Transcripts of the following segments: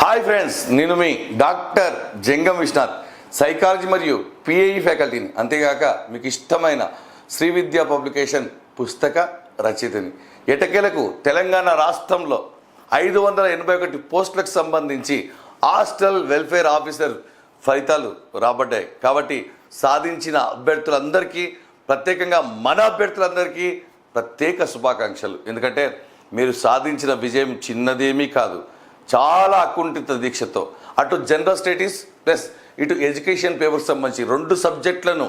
Hi friends, నేను మీ doctor జంగం Vishwanath, psychology మరియు PAE ఫ్యాకల్టీని, అంతేగాక మీకు ఇష్టమైన శ్రీ విద్యా పబ్లికేషన్ పుస్తక రచయితని. ఎటకేలకు తెలంగాణ రాష్ట్రంలో 581 పోస్టులకు సంబంధించి హాస్టల్ వెల్ఫేర్ ఆఫీసర్ ఫలితాలు రాబడ్డాయి. కాబట్టి సాధించిన అభ్యర్థులందరికీ, ప్రత్యేకంగా మన అభ్యర్థులందరికీ ప్రత్యేక శుభాకాంక్షలు. ఎందుకంటే మీరు సాధించిన విజయం చిన్నదేమీ కాదు. చాలా అకుంఠిత దీక్షతో అటు జనరల్ స్టడీస్ ప్లస్ ఇటు ఎడ్యుకేషన్ పేపర్స్ సంబంధించి 2 సబ్జెక్టులను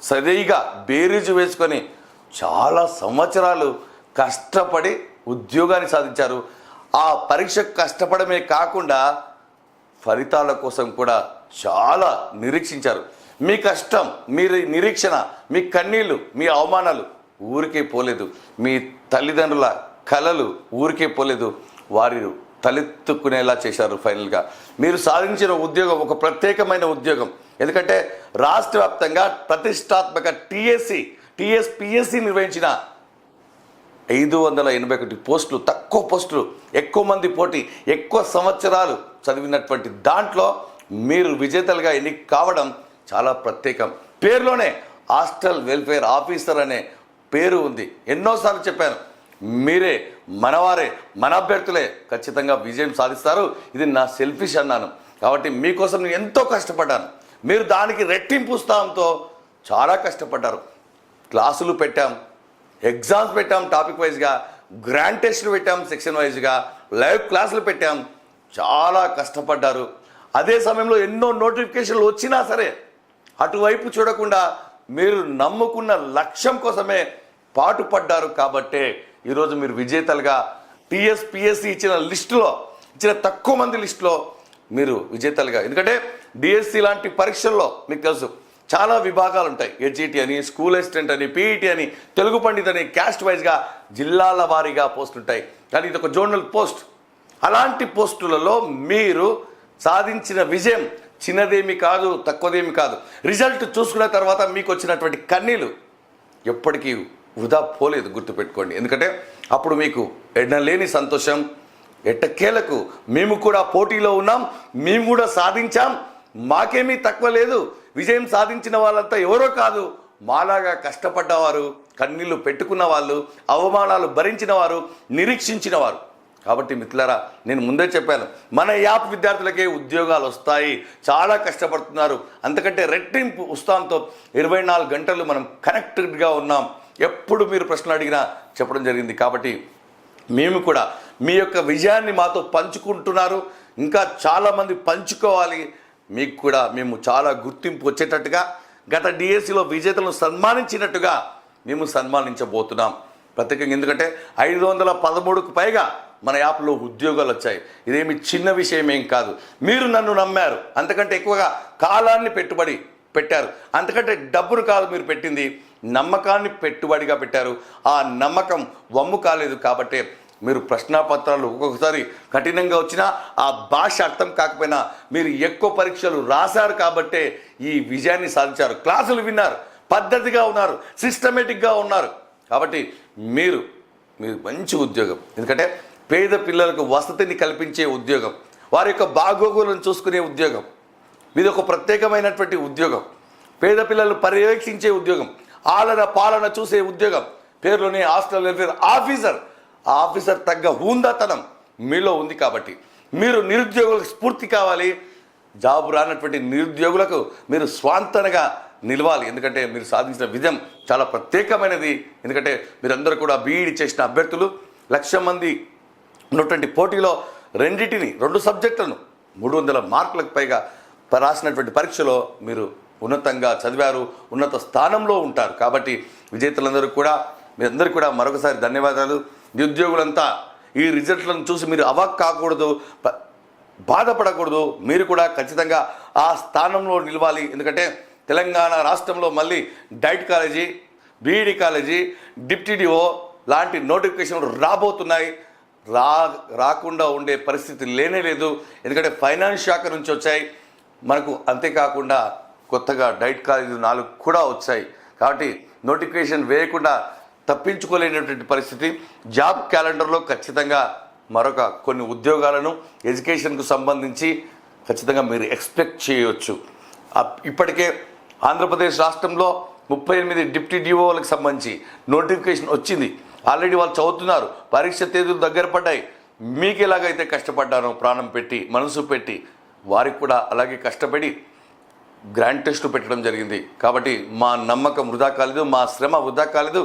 సరిగా బేరీజు వేసుకొని చాలా సంవత్సరాలు కష్టపడి ఉద్యోగాన్ని సాధించారు. ఆ పరీక్షకు కష్టపడమే కాకుండా ఫలితాల కోసం కూడా చాలా నిరీక్షించారు. మీ కష్టం, మీ నిరీక్షణ, మీ కన్నీళ్ళు, మీ అవమానాలు ఊరికే పోలేదు. మీ తల్లిదండ్రుల కలలు ఊరికే పోలేదు. వారి తలెత్తుకునేలా చేశారు. ఫైనల్గా మీరు సాధించిన ఉద్యోగం ఒక ప్రత్యేకమైన ఉద్యోగం. ఎందుకంటే రాష్ట్ర వ్యాప్తంగా ప్రతిష్టాత్మక టీఎస్పీఎస్సీ నిర్వహించిన 581 పోస్టులు, తక్కువ పోస్టులు, ఎక్కువ మంది పోటీ, ఎక్కువ సంవత్సరాలు చదివినటువంటి దాంట్లో మీరు విజేతలుగా ఎన్నిక కావడం చాలా ప్రత్యేకం. పేరులోనే హాస్టల్ వెల్ఫేర్ ఆఫీసర్ అనే పేరు ఉంది. ఎన్నోసార్లు చెప్పాను, మీరే, మనవారే, మన అభ్యర్థులే ఖచ్చితంగా విజయం సాధిస్తారు. ఇది నా సెల్ఫిష్ అన్నాను. కాబట్టి మీకోసం నేను ఎంతో కష్టపడ్డాను. మీరు దానికి రెట్టింపు ఉత్సాహంతో చాలా కష్టపడ్డారు. క్లాసులు పెట్టాం, ఎగ్జామ్స్ పెట్టాం, టాపిక్ వైజ్గా గ్రాండ్ టెస్టులు పెట్టాం, సెక్షన్ వైజ్గా లైవ్ క్లాసులు పెట్టాం. చాలా కష్టపడ్డారు. అదే సమయంలో ఎన్నో నోటిఫికేషన్లు వచ్చినా సరే అటువైపు చూడకుండా మీరు నమ్ముకున్న లక్ష్యం కోసమే పాటుపడ్డారు. కాబట్టే ఈరోజు మీరు విజేతలుగా టీఎస్పీఎస్సీ ఇచ్చిన తక్కువ మంది లిస్టులో మీరు విజేతలుగా. ఎందుకంటే డిఎస్సి లాంటి పరీక్షల్లో మీకు తెలుసు చాలా విభాగాలు ఉంటాయి. హెచ్ఈటీ అని, స్కూల్ అసిస్టెంట్ అని, పీఈటీ అని, తెలుగు పండిత్ అని, క్యాస్ట్ వైజ్గా జిల్లాల వారీగా పోస్టులు ఉంటాయి. కానీ ఇది ఒక జోనల్ పోస్ట్. అలాంటి పోస్టులలో మీరు సాధించిన విజయం చిన్నదేమి కాదు, తక్కువదేమి కాదు. రిజల్ట్ చూసుకున్న తర్వాత మీకు వచ్చినటువంటి కన్నీళ్ళు ఎప్పటికీ వృధా పోలేదు, గుర్తుపెట్టుకోండి. ఎందుకంటే అప్పుడు మీకు ఎడనలేని సంతోషం. ఎట్టకేలకు మేము కూడా పోటీలో ఉన్నాం, మేము కూడా సాధించాం, మాకేమీ తక్కువ లేదు. విజయం సాధించిన వాళ్ళంతా ఎవరో కాదు, మాలాగా కష్టపడ్డవారు, కన్నీళ్లు పెట్టుకున్న వాళ్ళు, అవమానాలు భరించిన వారు, నిరీక్షించిన వారు. కాబట్టి మిత్రులారా, నేను ముందే చెప్పాను, మన యాప్ విద్యార్థులకే ఉద్యోగాలు వస్తాయి. చాలా కష్టపడుతున్నారు. అంతకంటే రెట్టింపు ఉత్సాహంతో 24 గంటలు మనం కనెక్టెడ్గా ఉన్నాం. ఎప్పుడు మీరు ప్రశ్నలు అడిగినా చెప్పడం జరిగింది. కాబట్టి మేము కూడా మీ యొక్క విజయాన్ని మాతో పంచుకుంటున్నారు. ఇంకా చాలామంది పంచుకోవాలి. మీకు కూడా మేము చాలా గుర్తింపు వచ్చేటట్టుగా, గత డిఎస్సిలో విజేతలను సన్మానించినట్టుగా మేము సన్మానించబోతున్నాం ప్రత్యేకంగా. ఎందుకంటే 513కు పైగా మన యాప్లో ఉద్యోగాలు వచ్చాయి. ఇదేమి చిన్న విషయం ఏం కాదు. మీరు నన్ను నమ్మారు, అంతకంటే ఎక్కువగా కాలాన్ని పెట్టుబడి పెట్టారు. అంతకంటే డబ్బును కాదు మీరు పెట్టింది, నమ్మకాన్ని పెట్టుబడిగా పెట్టారు. ఆ నమ్మకం వమ్ము కాలేదు. కాబట్టే మీరు ప్రశ్నాపత్రాలు ఒక్కొక్కసారి కఠినంగా వచ్చినా, ఆ భాష అర్థం కాకపోయినా మీరు ఎక్కువ పరీక్షలు రాశారు. కాబట్టే ఈ విజయాన్ని సాధించారు. క్లాసులు విన్నారు, పద్ధతిగా ఉన్నారు, సిస్టమేటిక్గా ఉన్నారు. కాబట్టి మీరు మంచి ఉద్యోగం. ఎందుకంటే పేద పిల్లలకు వసతిని కల్పించే ఉద్యోగం, వారి యొక్క బాగోగులను చూసుకునే ఉద్యోగం, ఇది ఒక ప్రత్యేకమైనటువంటి ఉద్యోగం. పేద పిల్లలు పర్యవేక్షించే ఉద్యోగం, ఆలన పాలన చూసే ఉద్యోగం. పేరులోనే హాస్టల్ వెల్ఫేర్ ఆఫీసర్. ఆ ఆఫీసర్ తగ్గ హుందాతనం మీలో ఉంది. కాబట్టి మీరు నిరుద్యోగులకు స్ఫూర్తి కావాలి. జాబు రానటువంటి నిరుద్యోగులకు మీరు స్వాంతనగా నిలవాలి. ఎందుకంటే మీరు సాధించిన విజయం చాలా ప్రత్యేకమైనది. ఎందుకంటే మీరందరూ కూడా బీఈడి చేసిన అభ్యర్థులు, 1,00,000 మంది ఉన్నటువంటి పోటీలో 2 సబ్జెక్టులను 300 మార్కులకు పైగా రాసినటువంటి పరీక్షలో మీరు ఉన్నతంగా చదివారు, ఉన్నత స్థానంలో ఉంటారు. కాబట్టి విజేతలందరూ కూడా, మీరందరికీ కూడా మరొకసారి ధన్యవాదాలు. నిరుద్యోగులంతా ఈ రిజల్ట్లను చూసి మీరు అవాక్ కాకూడదు, బాధపడకూడదు. మీరు కూడా ఖచ్చితంగా ఆ స్థానంలో నిలవాలి. ఎందుకంటే తెలంగాణ రాష్ట్రంలో మళ్ళీ డైట్ కాలేజీ, బీఈడి కాలేజీ, డిప్టీడీఓ లాంటి నోటిఫికేషన్లు రాబోతున్నాయి. రాకుండా ఉండే పరిస్థితి లేనే లేదు. ఎందుకంటే ఫైనాన్స్ శాఖ నుంచి వచ్చాయి మనకు. అంతేకాకుండా కొత్తగా డైట్ కాలేజీలు 4 కూడా వచ్చాయి. కాబట్టి నోటిఫికేషన్ వేయకుండా తప్పించుకోలేనటువంటి పరిస్థితి. జాబ్ క్యాలెండర్లో ఖచ్చితంగా మరొక కొన్ని ఉద్యోగాలను ఎడ్యుకేషన్కు సంబంధించి ఖచ్చితంగా మీరు ఎక్స్పెక్ట్ చేయవచ్చు. ఇప్పటికే ఆంధ్రప్రదేశ్ రాష్ట్రంలో 38 డిప్యూటీ డిఓలకు సంబంధించి నోటిఫికేషన్ వచ్చింది. ఆల్రెడీ వాళ్ళు చదువుతున్నారు, పరీక్ష తేదీలు దగ్గర పడ్డాయి. మీకు ఎలాగైతే కష్టపడ్డారో ప్రాణం పెట్టి మనసు పెట్టి వారికి కూడా అలాగే కష్టపడి గ్రాండ్ టెస్ట్ పెట్టడం జరిగింది. కాబట్టి మా నమ్మకం వృధా కాలేదు, మా శ్రమ వృధా కాలేదు,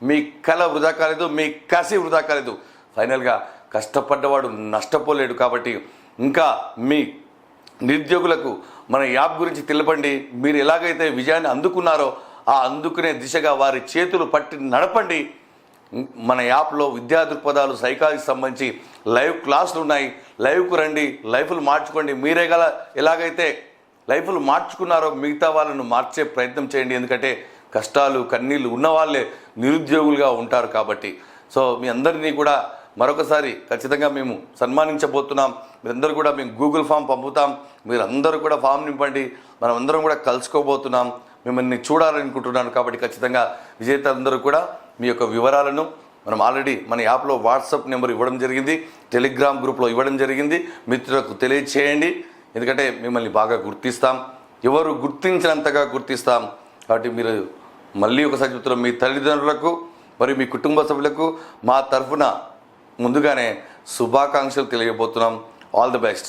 మీ కళ వృధా కాలేదు, మీ కసి వృధా కాలేదు. ఫైనల్గా కష్టపడ్డవాడు నష్టపోలేడు. కాబట్టి ఇంకా మీ నిరుద్యోగులకు మన యాప్ గురించి తెలపండి. మీరు ఎలాగైతే విజయాన్ని అందుకున్నారో ఆ అందుకునే దిశగా వారి చేతులు పట్టి నడపండి. మన యాప్లో విద్యా దృక్పథాలు సైకాలజీకి సంబంధించి లైవ్ క్లాసులు ఉన్నాయి. లైవ్కు రండి, లైఫ్లు మార్చుకోండి. మీరే గల ఎలాగైతే లైఫ్లు మార్చుకున్నారో మిగతా వాళ్ళను మార్చే ప్రయత్నం చేయండి. ఎందుకంటే కష్టాలు కన్నీళ్ళు ఉన్నవాళ్ళే నిరుద్యోగులుగా ఉంటారు. కాబట్టి సో మీ అందరినీ కూడా మరొకసారి ఖచ్చితంగా మేము సన్మానించబోతున్నాం. మీరందరూ కూడా మేము గూగుల్ ఫామ్ పంపుతాం. మీరందరూ కూడా ఫామ్ నింపండి. మనం అందరం కూడా కలుసుకోబోతున్నాం. మిమ్మల్ని చూడాలనుకుంటున్నాను. కాబట్టి ఖచ్చితంగా విజేతలందరూ కూడా మీ యొక్క వివరాలను మనం ఆల్రెడీ మన యాప్లో వాట్సాప్ నెంబర్ ఇవ్వడం జరిగింది, టెలిగ్రామ్ గ్రూప్లో ఇవ్వడం జరిగింది. మిత్రులకు తెలియచేయండి. ఎందుకంటే మిమ్మల్ని బాగా గుర్తిస్తాం, ఎవరు గుర్తించినంతగా గుర్తిస్తాం. కాబట్టి మీరు మళ్ళీ ఒకసారి చెప్తున్నాం, మీ తల్లిదండ్రులకు మరియు మీ కుటుంబ సభ్యులకు మా తరఫున ముందుగానే శుభాకాంక్షలు తెలియబోతున్నాం. All the best.